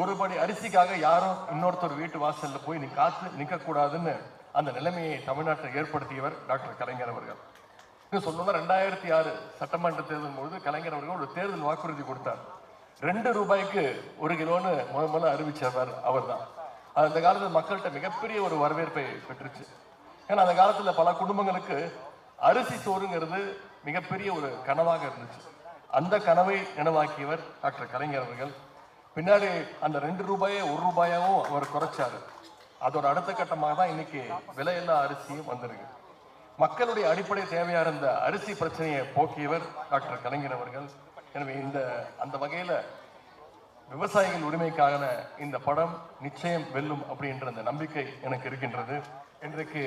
ஒரு படி அரிசிக்காக யாரும் இன்னொருத்தர் வீட்டு வாசல்ல போய் நீ காத்து நிற்க கூடாதுன்னு அந்த நிலைமையை தமிழ்நாட்டில் ஏற்படுத்தியவர் டாக்டர் கலைஞர் அவர்கள். இன்னும் சொல்லணும், 2006 சட்டமன்ற தேர்தல் போது கலைஞர் அவர்கள் ஒரு தேர்தல் வாக்குறுதி கொடுத்தார். 2 ரூபாய்க்கு 1 கிலோன்னு முதல்ல அறிவிச்சவர் அவர் தான். அந்த காலத்தில் மக்கள்கிட்ட மிகப்பெரிய ஒரு வரவேற்பை பெற்றுச்சு. ஏன்னா அந்த காலத்தில் பல குடும்பங்களுக்கு அரிசி சோறுங்கிறது மிகப்பெரிய ஒரு கனவாக இருந்துச்சு. அந்த கனவை நினைவாக்கியவர் டாக்டர் கலைஞர் அவர்கள். பின்னாடி அந்த 2 ரூபாயை 1 ரூபாயாவும் அவர் குறைச்சாரு. அதோட அடுத்த கட்டமாக தான் இன்னைக்கு விலையில்லா அரிசியும் வந்திருக்கு. மக்களுடைய அடிப்படை தேவையா இருந்த அரிசி பிரச்சனையை போக்கியவர் டாக்டர் கலைஞர் அவர்கள். எனவே அந்த வகையில விவசாயிகள் உரிமைக்கான இந்த படம் நிச்சயம் வெல்லும் அப்படின்ற அந்த நம்பிக்கை எனக்கு இருக்கின்றது. இன்றைக்கு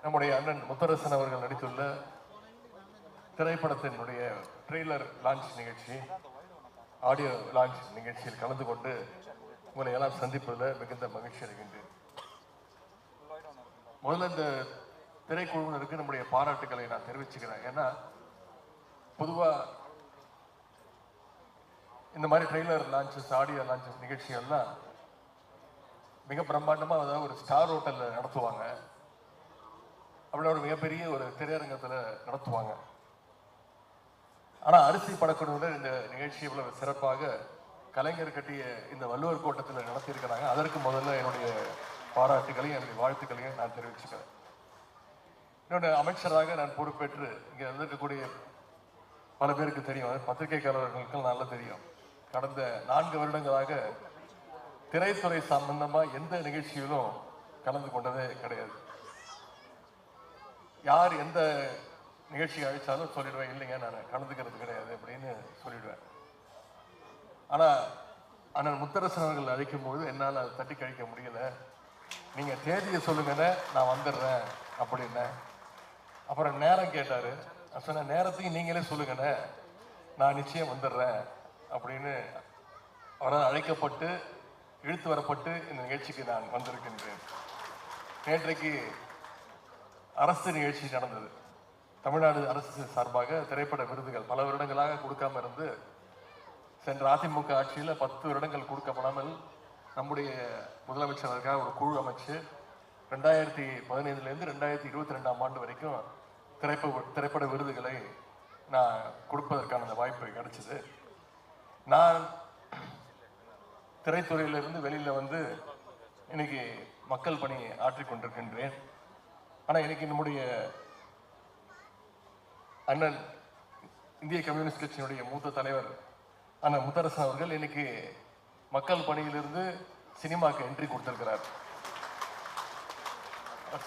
நம்முடைய அண்ணன் முத்தரசன் அவர்கள் நடித்துள்ள திரைப்படத்தினுடைய ட்ரெய்லர் லான்ச் நிகழ்ச்சி, ஆடியோ லான்ச் நிகழ்ச்சியில் கலந்து கொண்டு உங்களை எல்லாம் சந்திப்பதில் மிகுந்த மகிழ்ச்சி அடைகின்றேன். முதல்ல இந்த திரைக்குழுவினருக்கு நம்முடைய பாராட்டுக்களை நான் தெரிவிச்சுக்கிறேன். ஏன்னா பொதுவாக இந்த மாதிரி ட்ரெய்லர் லான்ச்சஸ், ஆடியோ லான்ச்சஸ் நிகழ்ச்சிகள்லாம் மிக பிரம்மாண்டமாக அதாவது ஒரு ஸ்டார் ஹோட்டலில் நடத்துவாங்க, அப்படி ஒரு மிகப்பெரிய ஒரு திரையரங்கத்தில் நடத்துவாங்க. ஆனால் அரிசி படக்குழுவினர் இந்த நிகழ்ச்சி இவ்வளவு சிறப்பாக கலைஞர் கட்டிய இந்த வள்ளுவர் கோட்டத்தில் நடத்தியிருக்கிறாங்க. அதற்கு முதல்ல என்னுடைய பாராட்டுகளையும் என்னுடைய வாழ்த்துக்களையும் நான் தெரிவிச்சுக்கிறேன். என்னோட அமைச்சராக நான் பொறுப்பேற்று இங்கே இருக்கக்கூடிய பல பேருக்கு தெரியும், பத்திரிகைக்காரர்களுக்கு நல்லா தெரியும், கடந்த 4 வருடங்களாக திரைத்துறை சம்பந்தமாக எந்த நிகழ்ச்சியிலும் கலந்து கொண்டதே கிடையாது. யார் எந்த நிகழ்ச்சி அழைச்சாலும் சொல்லிடுவேன், இல்லைங்க நான் கலந்துக்கிறது கிடையாது அப்படின்னு சொல்லிடுவேன். ஆனால் அண்ணன் முத்தரசன் அவர்கள் அழைக்கும் போது என்னால் அதை தட்டி கழிக்க முடியல. நீங்கள் தேதியை சொல்லுங்கன்னு நான் வந்துடுறேன் அப்படின்னு. அப்புறம் நேரம் கேட்டார். நான் சொன்ன நேரத்தையும் நீங்களே சொல்லுங்கண்ணே, நான் நிச்சயம் வந்துடுறேன் அப்படின்னு அவரால் அழைக்கப்பட்டு இழுத்து வரப்பட்டு இந்த நிகழ்ச்சிக்கு நான் வந்திருக்கின்றேன். நேற்றைக்கு அரசு நிகழ்ச்சி நடந்தது. தமிழ்நாடு அரசு சார்பாக திரைப்பட விருதுகள் பல வருடங்களாக கொடுக்காம இருந்து, சென்ற அதிமுக ஆட்சியில் 10 வருடங்கள் கொடுக்கப்படாமல் நம்முடைய முதலமைச்சருக்காக ஒரு குழு அமைச்சு 2015 2022 ஆண்டு வரைக்கும் திரைப்பட விருதுகளை நான் கொடுப்பதற்கான அந்த வாய்ப்பு கிடைச்சது. நான் திரைத்துறையிலிருந்து வெளியில் வந்து இன்னைக்கு மக்கள் பணி ஆற்றிக்கொண்டிருக்கின்றேன். ஆனால் இன்னைக்கு நம்முடைய அண்ணன் இந்திய கம்யூனிஸ்ட் கட்சியினுடைய மூத்த தலைவர் அண்ணன் முத்தரசன் அவர்கள் இன்னைக்கு மக்கள் பணியிலிருந்து சினிமாவுக்கு என்ட்ரி கொடுத்திருக்கிறார்.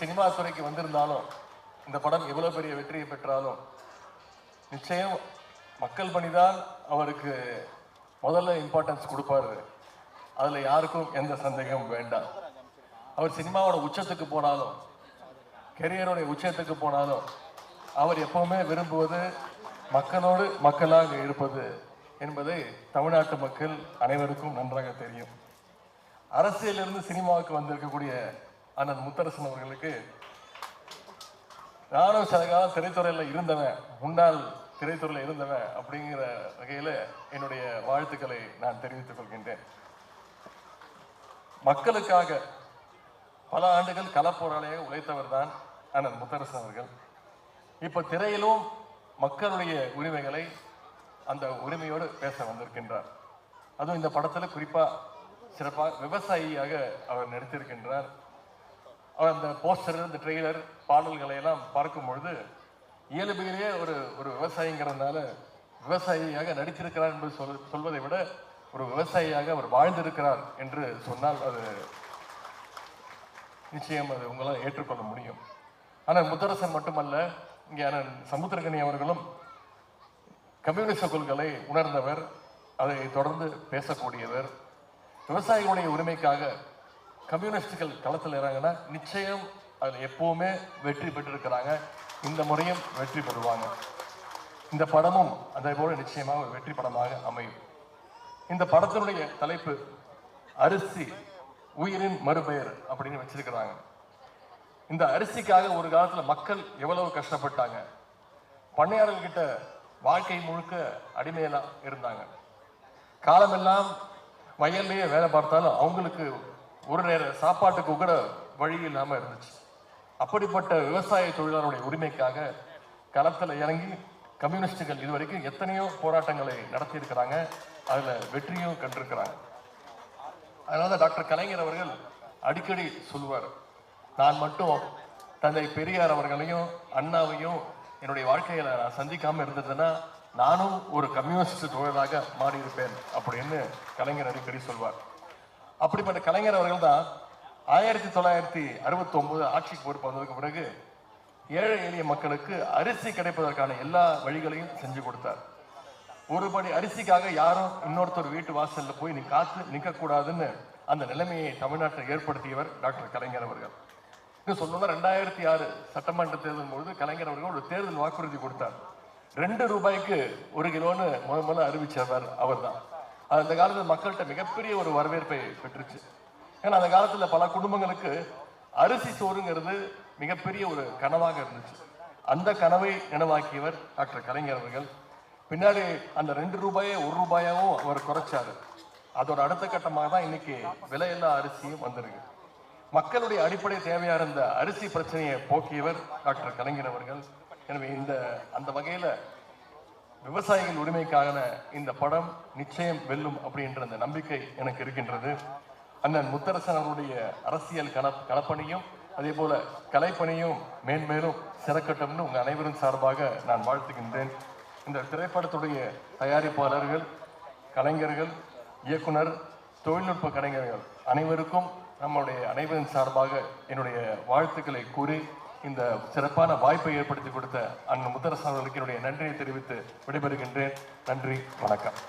சினிமா துறைக்கு வந்திருந்தாலும் இந்த படம் எவ்வளவு பெரிய வெற்றியை பெற்றாலும் நிச்சயம் மக்கள் பணிதான் அவருக்கு முதல்ல இம்பார்ட்டன்ஸ் கொடுப்பாரு. அதுல யாருக்கும் எந்த சந்தேகமும் வேண்டாம். அவர் சினிமாவோட உச்சத்துக்கு போனாலும், கெரியருடைய உச்சத்துக்கு போனாலும் அவர் எப்பவுமே விரும்புவது மக்களோடு மக்களாக இருப்பது என்பதை தமிழ்நாட்டு மக்கள் அனைவருக்கும் நன்றாக தெரியும். அரசியலிருந்து சினிமாவுக்கு வந்திருக்கக்கூடிய அண்ணன் முத்தரசன் அவர்களுக்கு நானும் சில காலம் திரைத்துறையில் இருந்தவன், முன்னாள் திரைத்துறையில் இருந்தவன் அப்படிங்கிற வகையில் என்னுடைய வாழ்த்துக்களை நான் தெரிவித்துக் கொள்கின்றேன். மக்களுக்காக பல ஆண்டுகள் களப்போராளியாக உழைத்தவர் தான் அண்ணன் முத்தரசன் அவர்கள். இப்ப திரையிலும் மக்களுடைய உரிமைகளை அந்த உரிமையோடு பேச வந்திருக்கின்றார். அதுவும் இந்த படத்தில் குறிப்பா சிறப்பாக விவசாயியாக அவர் நடித்திருக்கின்றார். அவர் அந்த போஸ்டர், இந்த ட்ரெய்லர், பாடல்களை எல்லாம் பார்க்கும் பொழுது இயல்பிலேயே ஒரு விவசாயிங்கிறதுனால விவசாயியாக நடித்திருக்கிறார் என்று சொல்வதை விட ஒரு விவசாயியாக அவர் வாழ்ந்திருக்கிறார் என்று சொன்னால் அது நிச்சயம் அது உங்களால் ஏற்றுக்கொள்ள முடியும். ஆனால் முத்தரசன் மட்டுமல்ல, இங்கே சமுத்திரகனி அவர்களும் கம்யூனிஸ்ட கொள்கைகளை உணர்ந்தவர், அதை தொடர்ந்து பேசக்கூடியவர். விவசாயிகளுடைய உரிமைக்காக கம்யூனிஸ்டுகள் களத்தில் இறங்கினா நிச்சயம் அதில் எப்பவுமே வெற்றி பெற்றிருக்கிறாங்க. இந்த முறையும் வெற்றி பெறுவாங்க. இந்த படமும் அதே போல நிச்சயமாக ஒரு வெற்றி படமாக அமையும். இந்த படத்தினுடைய தலைப்பு அரிசி உயிரின் மறுபெயர் அப்படின்னு வச்சிருக்கிறாங்க. இந்த அரிசிக்காக ஒரு காலத்துல மக்கள் எவ்வளவு கஷ்டப்பட்டாங்க. பண்ணையாளர்கள் கிட்ட வாழ்க்கை முழுக்க அடிமையெல்லாம் இருந்தாங்க. காலமெல்லாம் வயல்லையே வேலை பார்த்தாலும் அவங்களுக்கு ஒரு நேர சாப்பாட்டுக்கு கூட வழி இல்லாமல் இருந்துச்சு. அப்படிப்பட்ட விவசாய தொழிலாளருடைய உரிமைக்காக களத்தில் இறங்கி கம்யூனிஸ்டுகள் இதுவரைக்கும் எத்தனையோ போராட்டங்களை நடத்தியிருக்கிறாங்க. அதில் வெற்றியும் கண்டிருக்கிறாங்க. அதனால தான் டாக்டர் கலைஞர் அவர்கள் அடிக்கடி சொல்லுவார், நான் மட்டும் தந்தை பெரியார் அவர்களையும் அண்ணாவையும் என்னுடைய வாழ்க்கையில நான் சந்திக்காம இருந்ததுன்னா நானும் ஒரு கம்யூனிஸ்ட் தொழிலாக மாறியிருப்பேன் அப்படின்னு கலைஞர் அடிக்கடி சொல்வார். அப்படிப்பட்ட கலைஞர் அவர்கள் தான் 1969 ஆட்சிக்கு பொறுப்பு வந்ததுக்கு பிறகு ஏழை எளிய மக்களுக்கு அரிசி கிடைப்பதற்கான எல்லா வழிகளையும் செஞ்சு கொடுத்தார். ஒரு படி அரிசிக்காக யாரும் இன்னொருத்தர் வீட்டு வாசல்ல போய் நீ காத்து நிற்கக்கூடாதுன்னு அந்த நிலைமையை தமிழ்நாட்டில் ஏற்படுத்தியவர் டாக்டர் கலைஞர் அவர்கள். இன்னும் சொல்லணும்னா 2006 சட்டமன்ற தேர்தல் பொழுது கலைஞர் அவர்கள் ஒரு தேர்தல் வாக்குறுதி கொடுத்தார். 2 ரூபாய்க்கு 1 கிலோன்னு முதல்ல அறிவிச்சவர் அவர் தான். அந்த காலத்தில் மக்கள்கிட்ட மிகப்பெரிய ஒரு வரவேற்பை பெற்றுச்சு. ஏன்னா அந்த காலத்துல பல குடும்பங்களுக்கு அரிசி சோறுங்கிறது மிகப்பெரிய ஒரு கனவாக இருந்துச்சு. அந்த கனவை நினைவாக்கியவர் டாக்டர் கலைஞர் அவர்கள். பின்னாடி அந்த 2 ரூபாயை 1 ரூபாயாவும் அவர் குறைச்சாரு. அதோட அடுத்த கட்டமாக தான் இன்னைக்கு விலையில்லா அரிசியும் வந்திருக்கு. மக்களுடைய அடிப்படை தேவையா இருந்த அரிசி பிரச்சனையை போக்கியவர் டாக்டர் கலைஞர் அவர்கள். எனவே அந்த வகையில விவசாயிகள் உரிமைக்கான இந்த படம் நிச்சயம் வெல்லும் அப்படின்ற அந்த நம்பிக்கை எனக்கு இருக்கின்றது. அண்ணன் முத்தரசன் அவருடைய அரசியல் களப்பணியும் அதே போல கலைப்பணியும் மேன்மேலும் சிறக்கட்டும்னு உங்க அனைவரும் சார்பாக நான் வாழ்த்துகின்றேன். இந்த திரைப்படத்துடைய தயாரிப்பாளர்கள், கலைஞர்கள், இயக்குனர், தொழில்நுட்ப கலைஞர்கள் அனைவருக்கும் நம்முடைய அனைவரின் சார்பாக என்னுடைய வாழ்த்துக்களை கூறி இந்த சிறப்பான வாய்ப்பை ஏற்படுத்தி கொடுத்த அண்ணன் முத்தரசன் அவர்களுக்கு என்னுடைய நன்றியை தெரிவித்து விடைபெறுகின்றேன். நன்றி, வணக்கம்.